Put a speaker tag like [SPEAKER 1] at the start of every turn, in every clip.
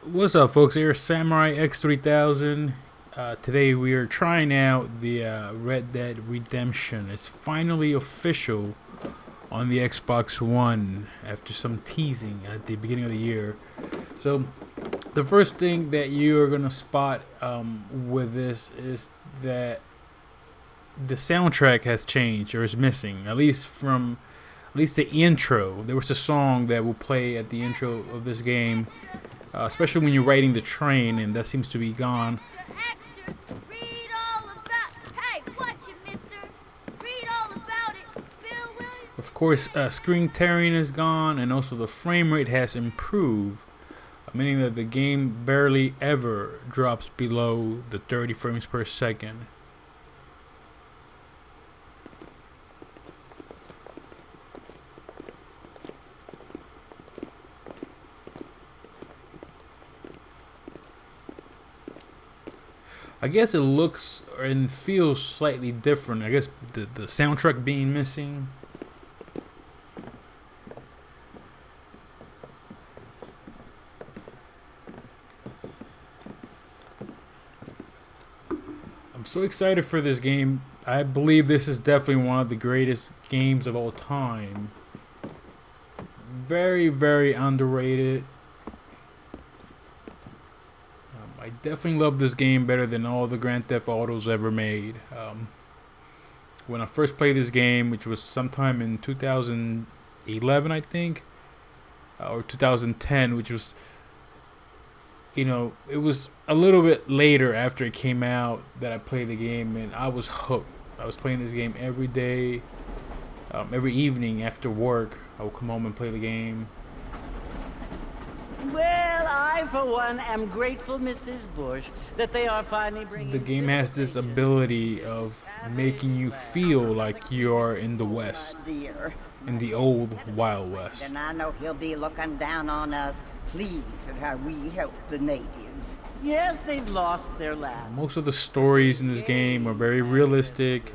[SPEAKER 1] What's up, folks? Here's Samurai X3000. Today we are trying out the Red Dead Redemption. It's finally official on the Xbox One after some teasing at the beginning of the year. So, the first thing that you are gonna spot with this is that the soundtrack has changed or is missing. At least the intro. There was a song that will play at the intro of this game, especially when you're riding the train, and that seems to be gone. Of course, screen tearing is gone, and also the frame rate has improved, meaning that the game barely ever drops below the 30 frames per second. I guess it looks and feels slightly different. I guess the soundtrack being missing. I'm so excited for this game. I believe this is definitely one of the greatest games of all time. Very, very underrated. I definitely love this game better than all the Grand Theft Autos ever made. When I first played this game, which was sometime in 2011, I think, or 2010, which was, it was a little bit later after it came out that I played the game, and I was hooked. I was playing this game every day, every evening after work. I would come home and play the game.
[SPEAKER 2] Well, I, for one, am grateful, Mrs. Bush, that they are finally bringing...
[SPEAKER 1] The game has this ability of making you feel like you're in the West, in the old Wild West.
[SPEAKER 3] And I know he'll be looking down on us, pleased at how we help the natives.
[SPEAKER 2] Yes, they've lost their land.
[SPEAKER 1] Most of the stories in this game are very realistic.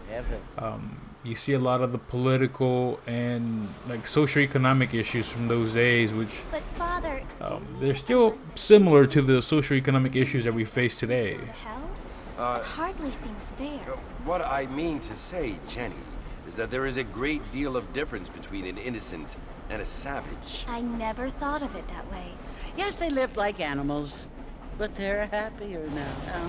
[SPEAKER 1] You see a lot of the political and socioeconomic issues from those days, which
[SPEAKER 4] But Father,
[SPEAKER 1] they're still similar to the socioeconomic issues that we face today.
[SPEAKER 4] hell? It hardly seems fair.
[SPEAKER 5] What I mean to say, Jenny, is that there is a great deal of difference between an innocent and a savage.
[SPEAKER 4] I never thought of it that way.
[SPEAKER 2] Yes, they lived like animals, but they're happier now.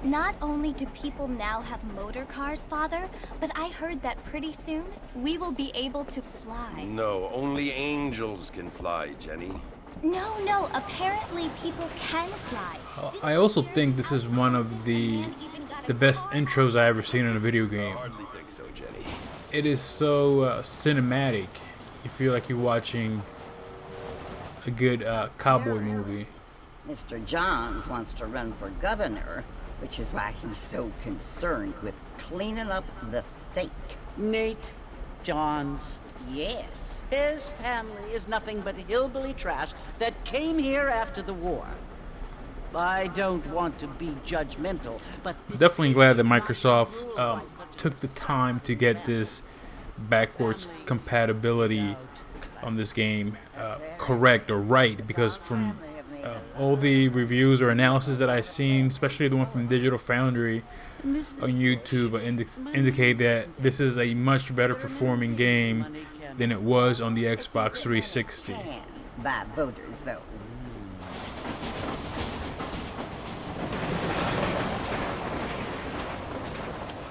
[SPEAKER 4] Not only do people now have motor cars, Father, but I heard that pretty soon we will be able to fly.
[SPEAKER 5] No, only angels can fly, Jenny.
[SPEAKER 4] No, apparently people can fly.
[SPEAKER 1] I also think this is one of the best intros I ever seen in a video game.
[SPEAKER 5] I hardly think so, Jenny.
[SPEAKER 1] It is so cinematic. You feel like you're watching a good cowboy movie.
[SPEAKER 3] Mr. Johns wants to run for governor, which is why he's so concerned with cleaning up the state.
[SPEAKER 2] Nate Johns.
[SPEAKER 3] Yes.
[SPEAKER 2] His family is nothing but hillbilly trash that came here after the war. I don't want to be judgmental, but...
[SPEAKER 1] Definitely glad that Microsoft took the time to get this backwards compatibility on this game correct or right, because from all the reviews or analysis that I've seen, especially the one from Digital Foundry on YouTube, indicate that this is a much better performing game than it was on the Xbox 360.
[SPEAKER 3] By voters, though.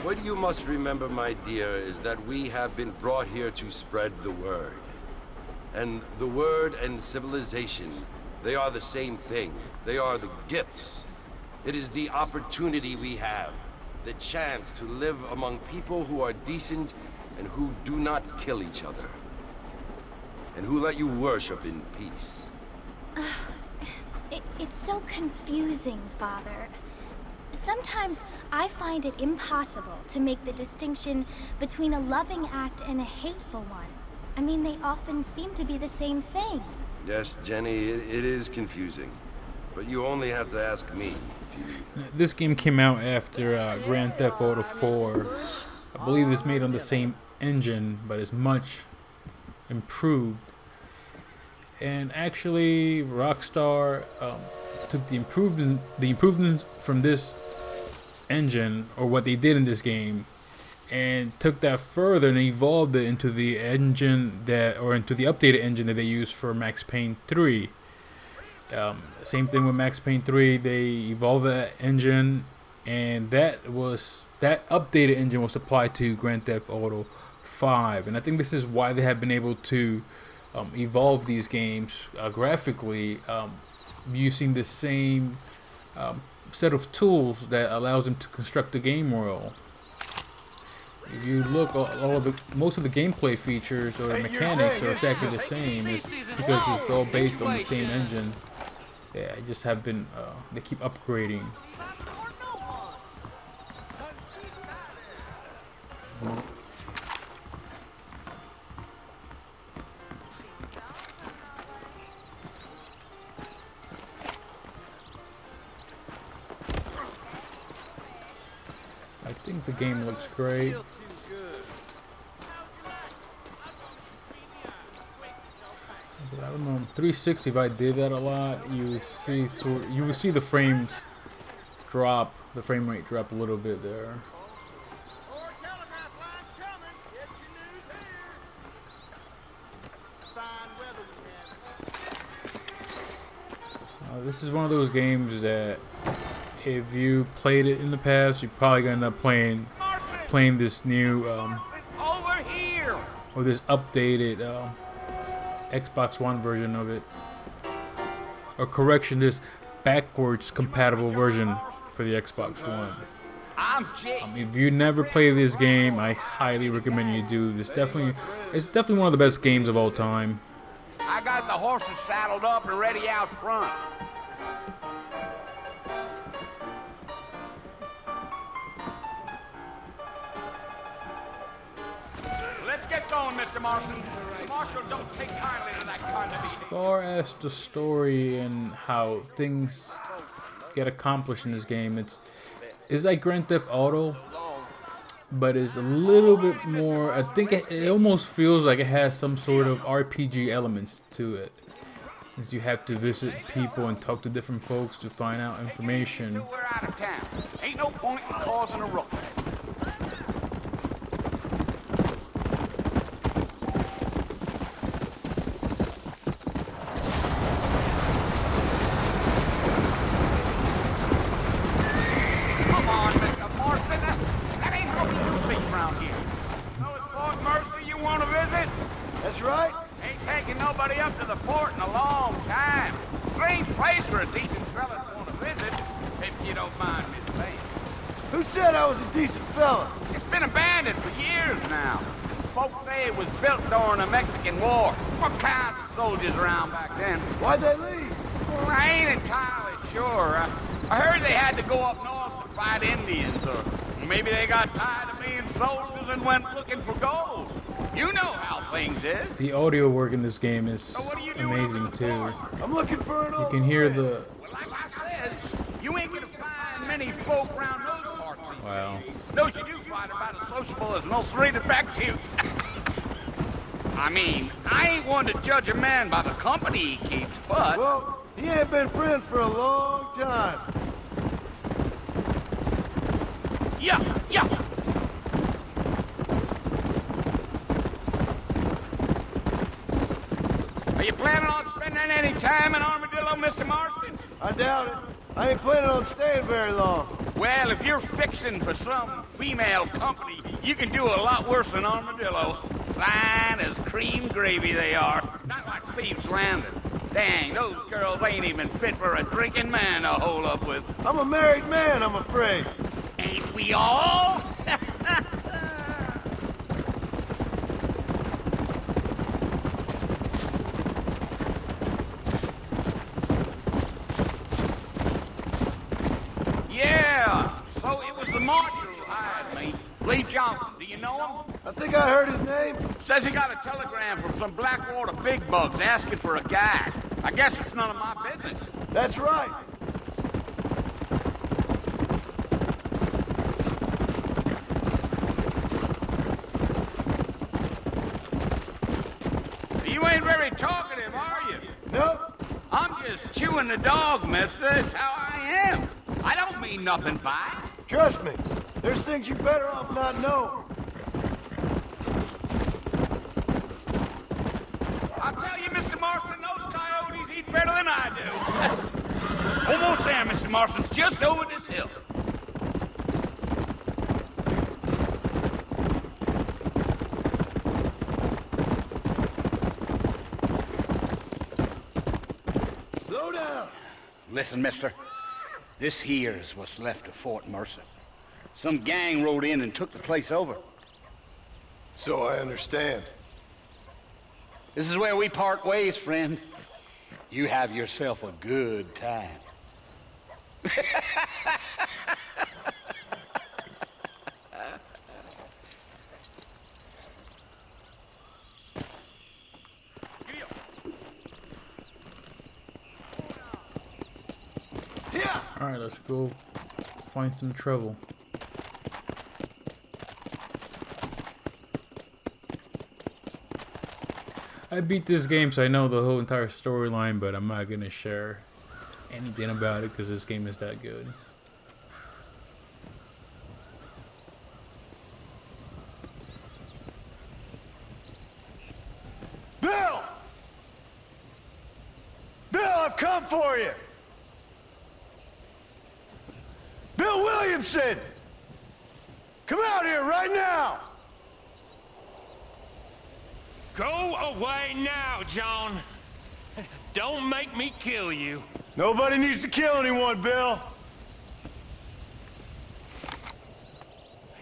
[SPEAKER 5] What you must remember, my dear, is that we have been brought here to spread the word. And the word and civilization, they are the same thing. They are the gifts. It is the opportunity we have, the chance to live among people who are decent and who do not kill each other. And who let you worship in peace.
[SPEAKER 4] It's so confusing, Father. Sometimes I find it impossible to make the distinction between a loving act and a hateful one. I mean, they often seem to be the same thing.
[SPEAKER 5] Yes, Jenny, it is confusing. but you only have to ask me if you...
[SPEAKER 1] This game came out after Grand Theft Auto 4. I believe it's made on the same engine, but it's much improved. And actually, Rockstar took the improvements from this engine, or what they did in this game, and took that further and evolved it into the engine into the updated engine that they used for Max Payne 3. Same thing with Max Payne 3. They evolved that engine, and that updated engine was applied to Grand Theft Auto 5. And I think this is why they have been able to evolve these games graphically, using the same set of tools that allows them to construct the game world. If you look, most of the gameplay features or mechanics are exactly the same. It's because it's all based on the same engine. Yeah, I just have been. They keep upgrading. I think the game looks great. I don't know, 360. If I did that a lot, you would see the frames drop, the frame rate drop a little bit there. This is one of those games that, if you played it in the past, you're probably gonna end up playing this new or this updated Xbox One version of it. Or correction, this backwards compatible version for the Xbox One. If you never play this game, I highly recommend you do. It's definitely one of the best games of all time.
[SPEAKER 6] I got the horses saddled up and ready out front. Let's get going, Mr. Marston. Marshal, don't take kindly to that kind of
[SPEAKER 1] As far as the story and how things get accomplished in this game, it's like Grand Theft Auto, but it's a little bit more. I think it almost feels like it has some sort of RPG elements to it, since you have to visit people and talk to different folks to find out information.
[SPEAKER 6] We're out of town. Ain't no point in causing a ruckus.
[SPEAKER 7] That's right.
[SPEAKER 6] Ain't taking nobody up to the port in a long time. Strange place for a decent fella to want to visit, if you don't mind me saying.
[SPEAKER 7] Who said I was a decent fella?
[SPEAKER 6] It's been abandoned for years now. Folks say it was built during the Mexican War. What kinds of soldiers around back then?
[SPEAKER 7] Why'd they leave?
[SPEAKER 6] Well, I ain't entirely sure. I heard they had to go up north to fight Indians, or maybe they got tired of being soldiers and went looking for gold. You know how things is.
[SPEAKER 1] The audio work in this game is amazing too.
[SPEAKER 7] I'm looking for an old
[SPEAKER 1] You can hear
[SPEAKER 7] friend.
[SPEAKER 1] the.
[SPEAKER 6] Well, like I said, you ain't gonna find many folk around those parts these
[SPEAKER 1] Wow.
[SPEAKER 6] days. Those you do find about as sociable as an old straight back to you. I mean, I ain't one to judge a man by the company he keeps, but...
[SPEAKER 7] Well, he ain't been friends for a long time.
[SPEAKER 6] Yeah. Are you planning on spending any time in Armadillo, Mr. Marston?
[SPEAKER 7] I doubt it. I ain't planning on staying very long.
[SPEAKER 6] Well, if you're fixing for some female company, you can do a lot worse than Armadillo. Fine as cream gravy they are. Not like Thieves Landing. Dang, those girls ain't even fit for a drinking man to hole up with.
[SPEAKER 7] I'm a married man, I'm afraid.
[SPEAKER 6] Ain't we all? Yeah, so it was the marshal who hired me. Lee Johnson, do you know him?
[SPEAKER 7] I think I heard his name.
[SPEAKER 6] Says he got a telegram from some Blackwater big bugs asking for a guide. I guess it's none of my business.
[SPEAKER 7] That's right.
[SPEAKER 6] You ain't very talkative, are you?
[SPEAKER 7] Nope.
[SPEAKER 6] I'm just chewing the dog, mister. That's how I am. I don't mean nothing by it.
[SPEAKER 7] Trust me. There's things you better off not knowing.
[SPEAKER 6] I'll tell you, Mr. Marston, those coyotes eat better than I do. Almost there, Mr. Marston's just over this hill.
[SPEAKER 7] Slow down.
[SPEAKER 6] Listen, mister. This here's what's left of Fort Mercer. Some gang rode in and took the place over.
[SPEAKER 7] So I understand.
[SPEAKER 6] This is where we part ways, friend. You have yourself a good time.
[SPEAKER 7] Yeah.
[SPEAKER 1] All right, let's go find some trouble. I beat this game, so I know the whole entire storyline, but I'm not gonna share anything about it because this game is that good.
[SPEAKER 7] Bill! Bill, I've come for you! Bill Williamson! Come out here right now!
[SPEAKER 8] Go away now, John. Don't make me kill you.
[SPEAKER 7] Nobody needs to kill anyone, Bill.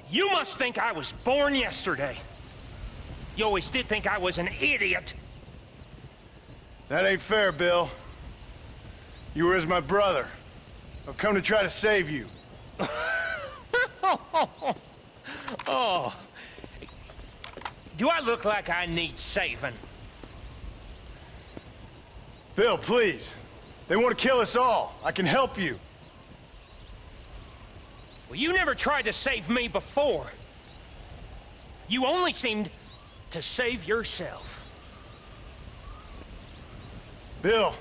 [SPEAKER 8] You must think I was born yesterday. You always did think I was an idiot.
[SPEAKER 7] That ain't fair, Bill. You were as my brother. I've come to try to save you.
[SPEAKER 8] Oh. Do I look like I need saving?
[SPEAKER 7] Bill, please. They want to kill us all. I can help you.
[SPEAKER 8] Well, you never tried to save me before. You only seemed to save yourself.
[SPEAKER 7] Bill,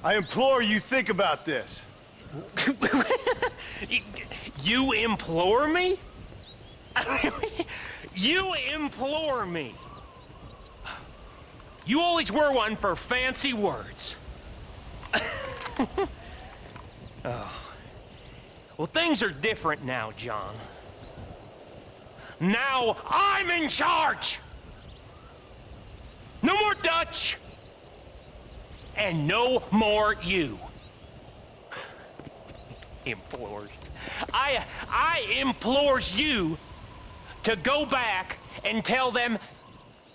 [SPEAKER 7] I implore you think about this.
[SPEAKER 8] You implore me? You implore me. You always were one for fancy words. Oh. Well, things are different now, John. Now I'm in charge. No more Dutch. And no more you. Implores. I implores you to go back and tell them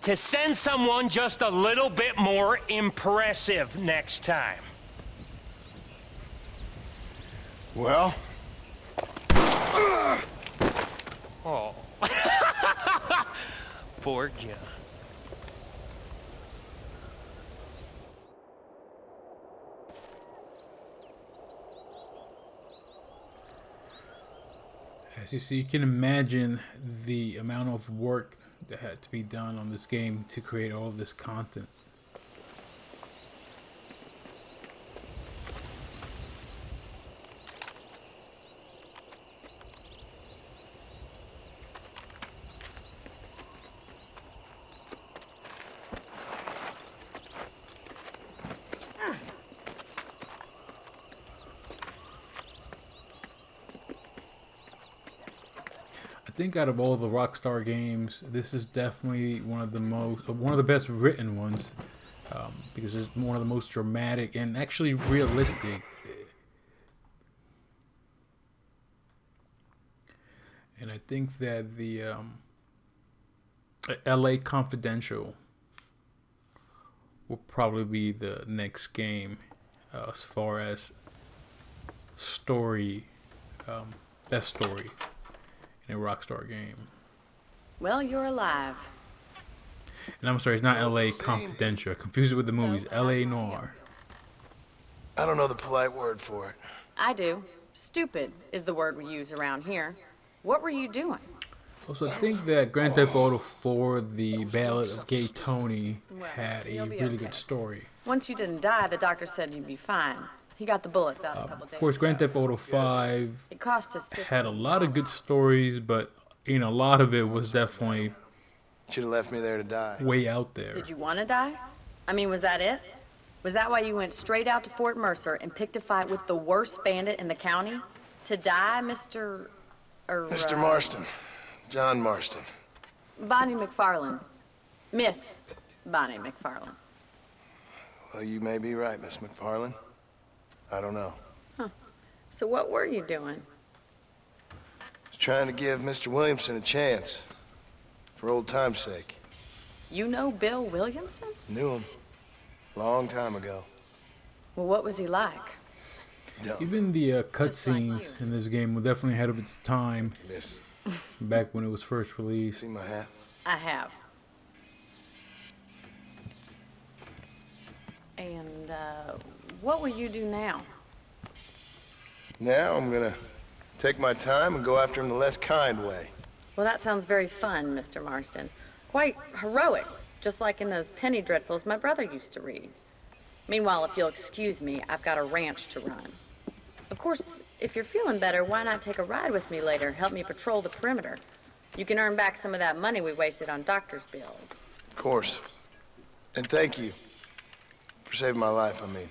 [SPEAKER 8] to send someone just a little bit more impressive next time.
[SPEAKER 7] Well?
[SPEAKER 8] Oh. Poor John.
[SPEAKER 1] As you see, you can imagine the amount of work that had to be done on this game to create all of this content. I think out of all the Rockstar games, this is definitely one of the best written ones, because it's one of the most dramatic and actually realistic. And I think that the LA Confidential will probably be the next game as far as story, best story in a Rockstar game.
[SPEAKER 9] Well, you're alive.
[SPEAKER 1] And I'm sorry, it's not LA Confidential. I confused it with the movies. LA Noire.
[SPEAKER 7] I don't know the polite word for it.
[SPEAKER 9] I do. Stupid is the word we use around here. What were you doing?
[SPEAKER 1] Also, I think that Grand Theft Auto 4, The Ballad of Gay Tony, had a
[SPEAKER 9] you'll be
[SPEAKER 1] really
[SPEAKER 9] okay.
[SPEAKER 1] good story.
[SPEAKER 9] Once you didn't die, the doctor said you'd be fine. He got the bullets out a couple days
[SPEAKER 1] Of course, Grand
[SPEAKER 9] ago.
[SPEAKER 1] Theft Auto 5
[SPEAKER 9] It cost us
[SPEAKER 1] had a lot of good stories, but a lot of it was definitely
[SPEAKER 7] Should have left me there to die.
[SPEAKER 1] way out there.
[SPEAKER 9] Did you want to die? I mean, was that it? Was that why you went straight out to Fort Mercer and picked a fight with the worst bandit in the county? To die, Mr.
[SPEAKER 7] Mr. Marston. John Marston.
[SPEAKER 9] Bonnie McFarland. Miss Bonnie McFarland.
[SPEAKER 7] Well, you may be right, Miss McFarland. I don't know.
[SPEAKER 9] So what were you doing?
[SPEAKER 7] I was trying to give Mr. Williamson a chance. For old time's sake.
[SPEAKER 9] You know Bill Williamson?
[SPEAKER 7] Knew him. Long time ago.
[SPEAKER 9] Well, what was he like?
[SPEAKER 7] Dumb.
[SPEAKER 1] Even the
[SPEAKER 9] Just like
[SPEAKER 1] cutscenes
[SPEAKER 9] you.
[SPEAKER 1] in this game were definitely ahead of its time
[SPEAKER 7] Miss,
[SPEAKER 1] back when it was first released.
[SPEAKER 7] see my hat?
[SPEAKER 9] I have. And, what will you do now?
[SPEAKER 7] Now I'm gonna take my time and go after him the less kind way.
[SPEAKER 9] Well, that sounds very fun, Mr. Marston. Quite heroic, just like in those penny dreadfuls my brother used to read. Meanwhile, if you'll excuse me, I've got a ranch to run. Of course, if you're feeling better, why not take a ride with me later? Help me patrol the perimeter. You can earn back some of that money we wasted on doctor's bills.
[SPEAKER 7] Of course. And thank you. For saving my life, I mean.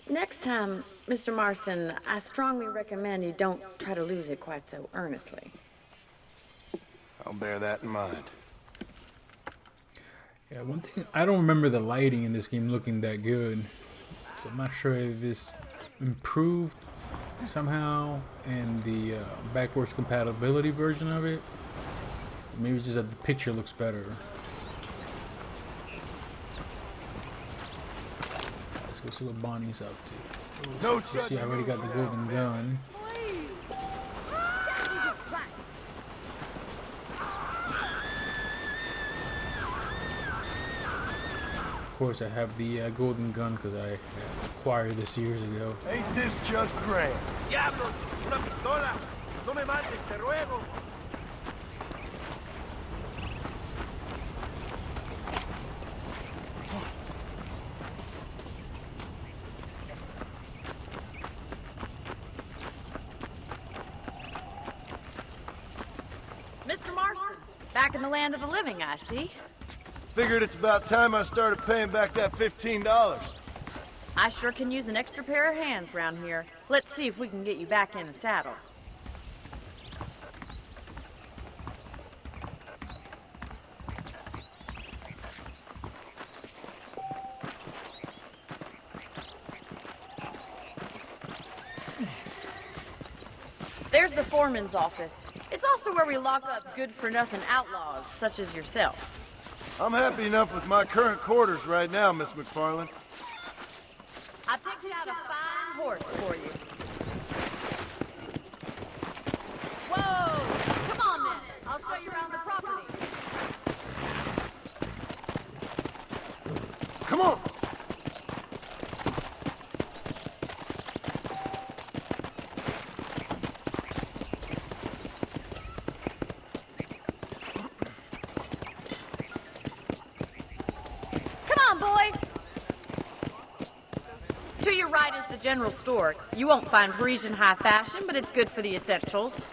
[SPEAKER 9] Next time, Mr. Marston, I strongly recommend you don't try to lose it quite so earnestly.
[SPEAKER 7] I'll bear that in mind.
[SPEAKER 1] Yeah, one thing, I don't remember the lighting in this game looking that good. So I'm not sure if it's improved somehow in the backwards compatibility version of it. Maybe just that the picture looks better. Let's go see what Bonnie's up to.
[SPEAKER 7] No,
[SPEAKER 1] See, I already got the golden gun. Of course, I have the golden gun because I acquired this years ago.
[SPEAKER 7] Ain't this just grand?
[SPEAKER 10] ¡Diablos! ¡Una pistola! ¡No me mates, te ruego!
[SPEAKER 9] Mr. Marston, back in the land of the living, I see.
[SPEAKER 7] Figured it's about time I started paying back that $15.
[SPEAKER 9] I sure can use an extra pair of hands round here. Let's see if we can get you back in the saddle. There's the foreman's office. It's also where we lock up good-for-nothing outlaws, such as yourself.
[SPEAKER 7] I'm happy enough with my current quarters right now, Miss McFarland.
[SPEAKER 9] I picked out a fine horse for you. Whoa! Come on, then. I'll show you around the property.
[SPEAKER 7] Come on!
[SPEAKER 9] Come on, boy! To your right is the general store. You won't find Parisian high fashion, but it's good for the essentials.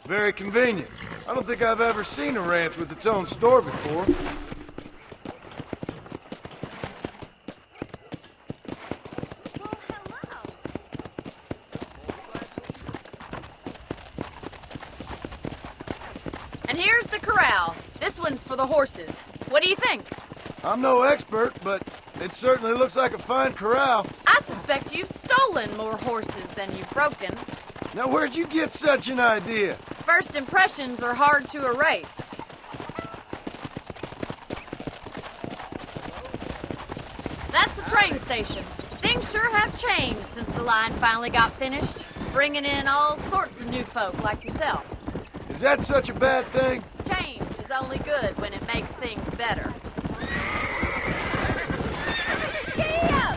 [SPEAKER 7] Very convenient. I don't think I've ever seen a ranch with its own store before.
[SPEAKER 4] Well, hello.
[SPEAKER 9] And here's the corral. This one's for the horses. What do you think?
[SPEAKER 7] I'm no expert, but it certainly looks like a fine corral.
[SPEAKER 9] I suspect you've stolen more horses than you've broken.
[SPEAKER 7] Now, where'd you get such an idea?
[SPEAKER 9] First impressions are hard to erase. That's the train station. Things sure have changed since the line finally got finished, bringing in all sorts of new folk like yourself.
[SPEAKER 7] Is that such a bad thing?
[SPEAKER 9] Change is only good when it makes things better. Giddy up!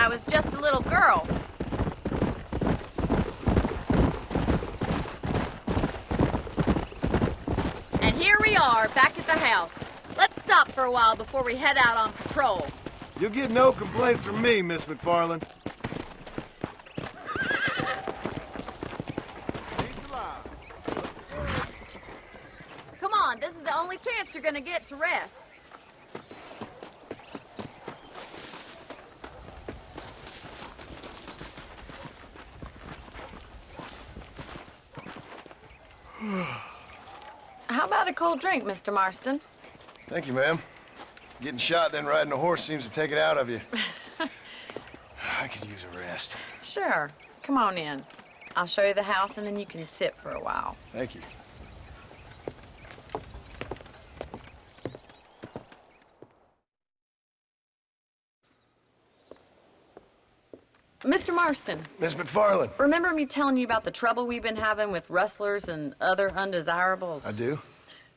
[SPEAKER 9] I was just a little girl. And here we are, back at the house. Let's stop for a while before we head out on patrol.
[SPEAKER 7] You'll get no complaints from me, Miss McFarland.
[SPEAKER 9] Come on, this is the only chance you're gonna get to rest. How about a cold drink, Mr. Marston?
[SPEAKER 7] Thank you, ma'am. Getting shot, then riding a horse seems to take it out of you. I could use a rest.
[SPEAKER 9] Sure. Come on in. I'll show you the house, and then you can sit for a while.
[SPEAKER 7] Thank you.
[SPEAKER 9] Mr. Marston,
[SPEAKER 7] Miss McFarland.
[SPEAKER 9] remember me telling you about the trouble we've been having with rustlers and other undesirables?
[SPEAKER 7] I do?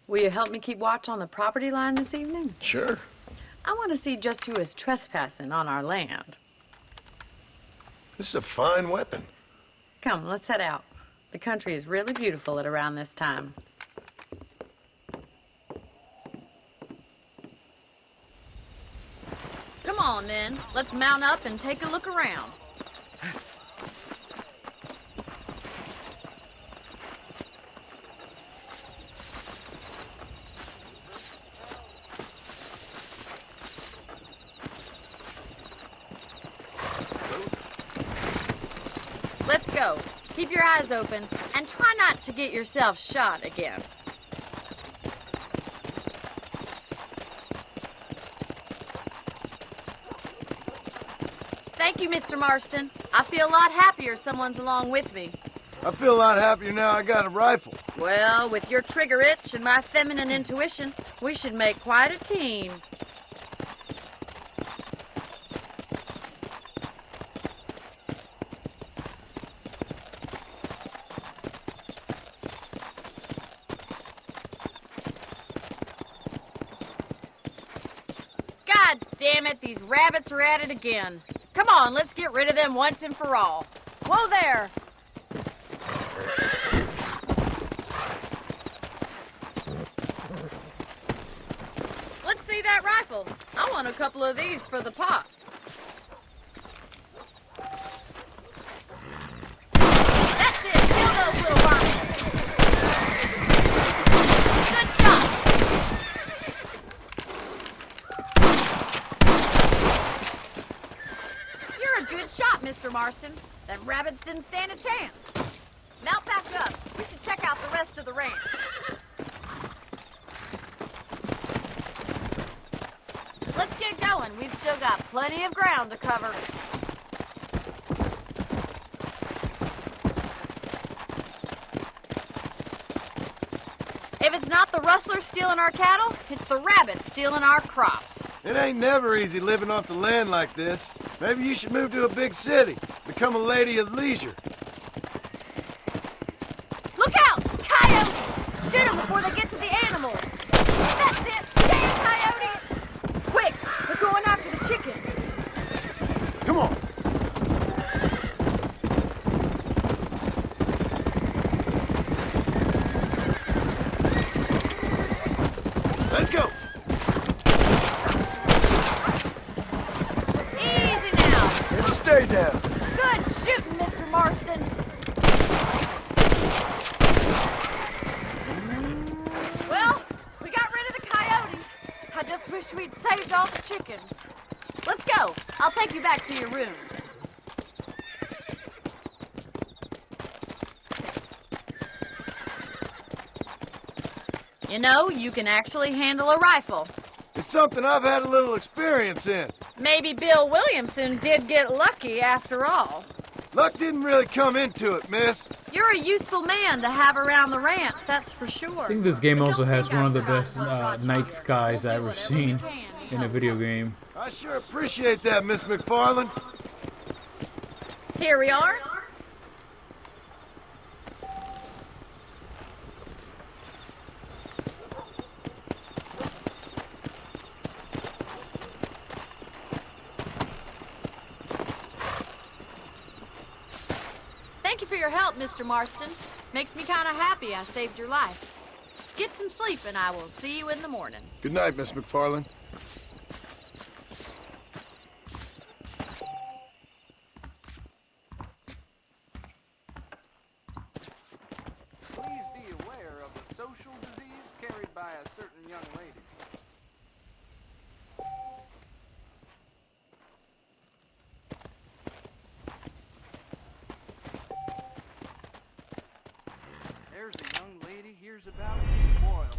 [SPEAKER 9] Will you help me keep watch on the property line this evening?
[SPEAKER 7] Sure.
[SPEAKER 9] I want to see just who is trespassing on our land.
[SPEAKER 7] This is a fine weapon.
[SPEAKER 9] Come, let's head out. The country is really beautiful at around this time. Come on, then. Let's mount up and take a look around. Let's go. Keep your eyes open and try not to get yourself shot again. Thank you, Mr. Marston. I feel a lot happier someone's along with me.
[SPEAKER 7] I feel a lot happier now I got a rifle.
[SPEAKER 9] Well, with your trigger itch and my feminine intuition, we should make quite a team. God damn it, these rabbits are at it again. Come on, let's get rid of them once and for all. Whoa there! Let's see that rifle. I want a couple of these for the pot. That's it! Kill those little varmints! Good shot! You're a good shot, Mr. Marston. Them rabbits didn't stand a chance. Mount back up. We should check out the rest of the ranch. Let's get going. We've still got plenty of ground to cover. If it's not the rustlers stealing our cattle, it's the rabbits stealing our crops.
[SPEAKER 7] It ain't never easy living off the land like this. Maybe you should move to a big city. Become a lady of leisure.
[SPEAKER 9] Look out! Coyote! Shoot them before they get to the animals. That's it! Damn coyote! Quick! They're going after the chickens.
[SPEAKER 7] Come on. Let's go.
[SPEAKER 9] Easy now.
[SPEAKER 7] And stay down.
[SPEAKER 9] Good shooting, Mr. Marston. Well, we got rid of the coyote. I just wish we'd saved all the chickens. Let's go. I'll take you back to your room. You know, you can actually handle a rifle.
[SPEAKER 7] It's something I've had a little experience in.
[SPEAKER 9] Maybe Bill Williamson did get lucky after all.
[SPEAKER 7] Luck didn't really come into it, miss.
[SPEAKER 9] You're a useful man to have around the ranch, that's for sure.
[SPEAKER 1] I think this game
[SPEAKER 9] But
[SPEAKER 1] also
[SPEAKER 9] don't
[SPEAKER 1] has
[SPEAKER 9] think
[SPEAKER 1] one of the
[SPEAKER 9] I've
[SPEAKER 1] best
[SPEAKER 9] forgotten what brought you
[SPEAKER 1] night
[SPEAKER 9] here.
[SPEAKER 1] skies
[SPEAKER 9] We'll
[SPEAKER 1] I've
[SPEAKER 9] do
[SPEAKER 1] ever
[SPEAKER 9] whatever we
[SPEAKER 1] seen
[SPEAKER 9] can to
[SPEAKER 1] in a
[SPEAKER 9] help.
[SPEAKER 1] video game.
[SPEAKER 7] I sure appreciate that, Miss McFarland.
[SPEAKER 9] Here we are. your help, Mr. Marston. Makes me kind of happy I saved your life. Get some sleep, and I will see you in the morning.
[SPEAKER 7] Good night, Miss McFarland.
[SPEAKER 11] Please be aware of a social disease carried by a certain young lady. There's a young lady hears about spoiled.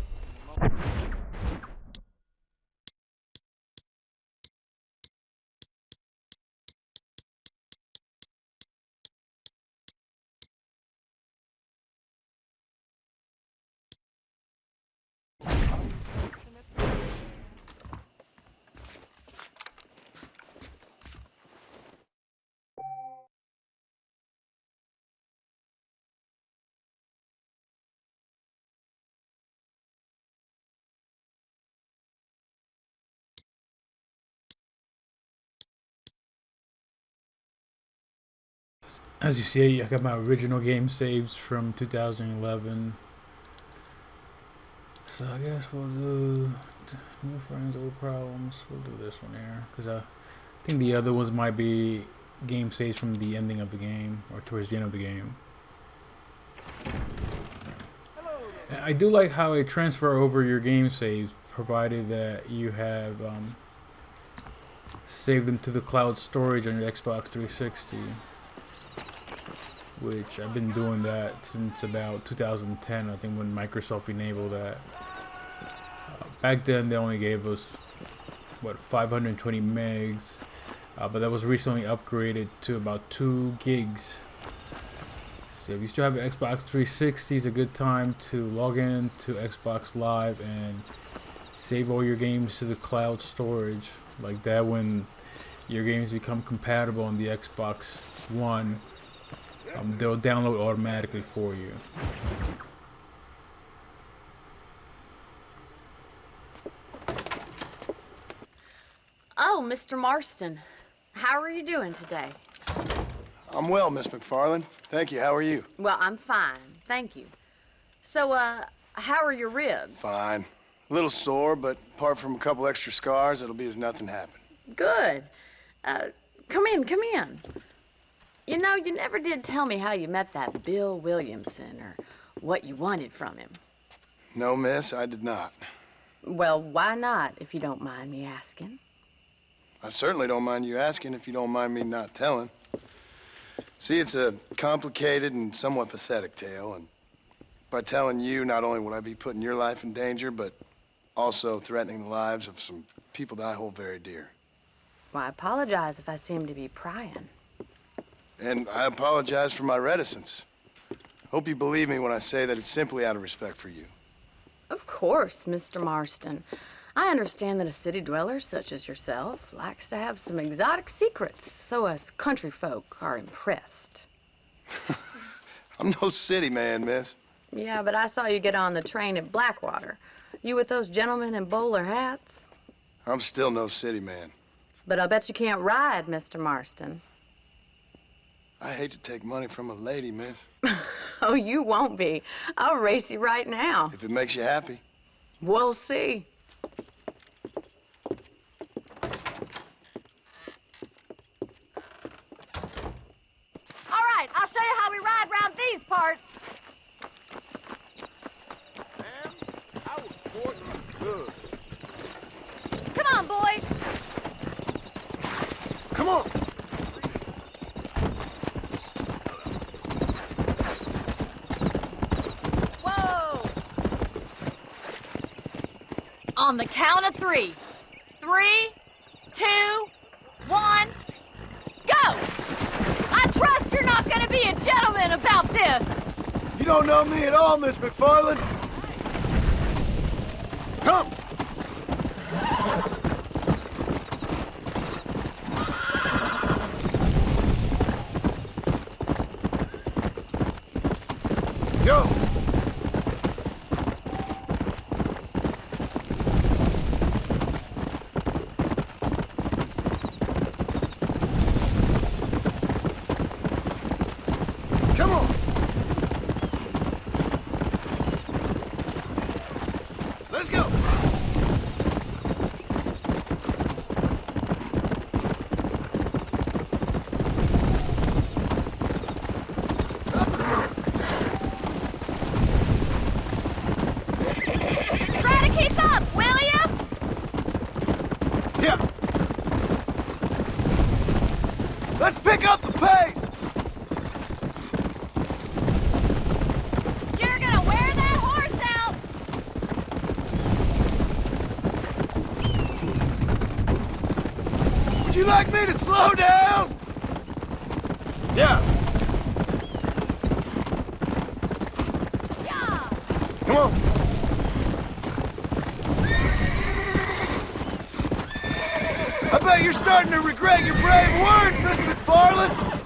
[SPEAKER 1] As you see, I got my original game saves from 2011. So I guess we'll do new friends, old problems. We'll do this one here because I think the other ones might be game saves from the ending of the game or towards the end of the game. I do like how it transfer over your game saves, provided that you have saved them to the cloud storage on your Xbox 360. Which I've been doing that since about 2010, I think, when Microsoft enabled that. Back then, they only gave us, what, 520 megs, but that was recently upgraded to about 2 gigs. So if you still have your Xbox 360, it's a good time to log in to Xbox Live and save all your games to the cloud storage. Like that, when your games become compatible on the Xbox One, they'll download automatically for you.
[SPEAKER 9] Oh, Mr. Marston. How are you doing today?
[SPEAKER 7] I'm well, Miss McFarland. Thank you. How are you?
[SPEAKER 9] Well, I'm fine. Thank you. So, how are your ribs?
[SPEAKER 7] Fine. A little sore, but apart from a couple extra scars, it'll be as nothing happened.
[SPEAKER 9] Good. Come in, come in. You know, you never did tell me how you met that Bill Williamson or what you wanted from him.
[SPEAKER 7] No, miss, I did not.
[SPEAKER 9] Well, why not, if you don't mind me asking?
[SPEAKER 7] I certainly don't mind you asking if you don't mind me not telling. See, it's a complicated and somewhat pathetic tale, and by telling you, not only would I be putting your life in danger, but also threatening the lives of some people that I hold very dear.
[SPEAKER 9] Well, I apologize if I seem to be prying.
[SPEAKER 7] And I apologize for my reticence. Hope you believe me when I say that it's simply out of respect for you.
[SPEAKER 9] Of course, Mr. Marston. I understand that a city dweller such as yourself likes to have some exotic secrets, so us country folk are impressed.
[SPEAKER 7] I'm no city man, miss.
[SPEAKER 9] Yeah, but I saw you get on the train at Blackwater. You with those gentlemen in bowler hats?
[SPEAKER 7] I'm still no city man.
[SPEAKER 9] But I'll bet you can't ride, Mr. Marston.
[SPEAKER 7] I hate to take money from a lady, miss.
[SPEAKER 9] Oh, you won't be. I'll race you right now.
[SPEAKER 7] If it makes you happy.
[SPEAKER 9] We'll see. All right, I'll show you how we ride round these parts.
[SPEAKER 10] Man, I was sporting good.
[SPEAKER 9] Come on, boys.
[SPEAKER 7] Come on!
[SPEAKER 9] Whoa! On the count of 3. 3, 2, 1, go! I trust you're not gonna be a gentleman about this.
[SPEAKER 7] You don't know me at all, Miss McFarland. Come! Go! Come on! Yeah. Let's pick up the pace!
[SPEAKER 4] You're gonna wear that horse out!
[SPEAKER 7] Would you like me to slow down? Yeah.
[SPEAKER 4] Yeah!
[SPEAKER 7] Come on. I bet you're starting to regret your brave words, Miss McFarland.